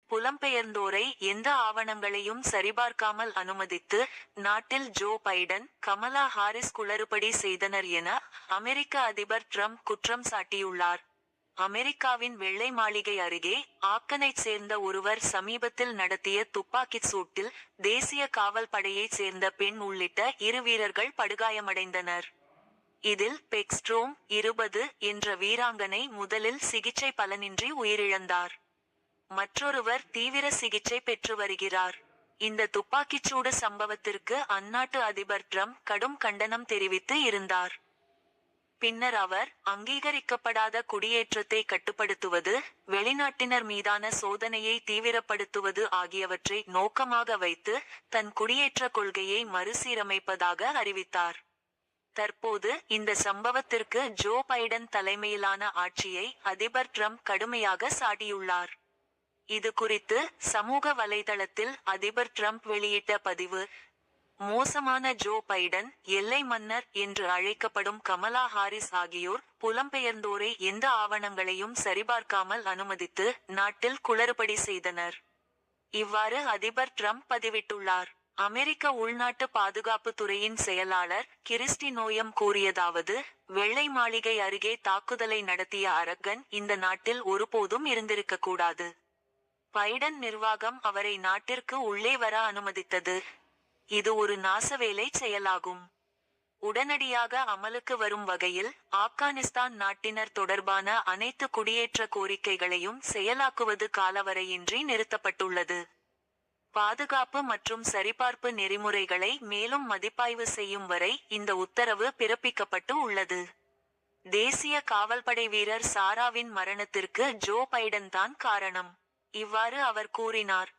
புலம்பெயர்ந்தோரை எந்த ஆவணங்களையும் சரிபார்க்காமல் அனுமதித்து நாட்டில் ஜோ பைடன், கமலா ஹாரிஸ் குளறுபடி செய்தனர் என அமெரிக்க அதிபர் ட்ரம்ப் குற்றம் சாட்டியுள்ளார். அமெரிக்காவின் வெள்ளை மாளிகை அருகே ஆப்கனைச் சேர்ந்த ஒருவர் சமீபத்தில் நடத்திய துப்பாக்கிச் சூட்டில் தேசிய காவல் படையைச் சேர்ந்த பெண் உள்ளிட்ட 2 வீரர்கள் படுகாயமடைந்தனர். இதில் பெக்ஸ்ட்ரோம், 20 என்ற வீராங்கனை முதலில் சிகிச்சை பலனின்றி உயிரிழந்தார். மற்றொருவர் தீவிர சிகிச்சை பெற்று வருகிறார். இந்த துப்பாக்கிச்சூடு சம்பவத்திற்கு அந்நாட்டு அதிபர் ட்ரம்ப் கடும் கண்டனம் தெரிவித்து இருந்தார். பின்னர் அவர், அங்கீகரிக்கப்படாத குடியேற்றத்தை கட்டுப்படுத்துவது, வெளிநாட்டினர் மீதான சோதனையை தீவிரப்படுத்துவது ஆகியவற்றை நோக்கமாக வைத்து தன் குடியேற்ற கொள்கையை மறுசீரமைப்பதாக அறிவித்தார். தற்போது இந்த சம்பவத்திற்கு ஜோ பைடன் தலைமையிலான ஆட்சியை அதிபர் ட்ரம்ப் கடுமையாக சாடியுள்ளார். இது குறித்து சமூக வலைதளத்தில் அதிபர் ட்ரம்ப் வெளியிட்ட பதிவு: மோசமான ஜோ பைடன், எல்லை மன்னர் என்று அழைக்கப்படும் கமலா ஹாரிஸ் ஆகியோர் புலம்பெயர்ந்தோரை எந்த ஆவணங்களையும் சரிபார்க்காமல் அனுமதித்து நாட்டில் குளறுபடி செய்தனர். இவ்வாறு அதிபர் ட்ரம்ப் பதிவிட்டுள்ளார். அமெரிக்க உள்நாட்டு பாதுகாப்பு துறையின் செயலாளர் கிறிஸ்டி நோயம் கூறியதாவது: வெள்ளை மாளிகை அருகே தாக்குதலை நடத்திய அரக்கன் இந்த நாட்டில் ஒருபோதும் இருந்திருக்கக்கூடாது. பைடன் நிர்வாகம் அவரை நாட்டிற்கு உள்ளே வர அனுமதித்தது. இது ஒரு நாசவேலை செயலாகும். உடனடியாக அமலுக்கு வரும் வகையில் ஆப்கானிஸ்தான் நாட்டினர் தொடர்பான அனைத்து குடியேற்ற கோரிக்கைகளையும் செயலாக்குவது காலவரையின்றி நிறுத்தப்பட்டுள்ளது. பாதுகாப்பு மற்றும் சரிபார்ப்பு நெறிமுறைகளை மேலும் மதிப்பாய்வு செய்யும் வரை இந்த உத்தரவு பிறப்பிக்கப்பட்டு உள்ளது. தேசிய காவல்படை வீரர் சாராவின் மரணத்திற்கு ஜோ பைடன் தான் காரணம். இவ்வாறு அவர் கூறினார்.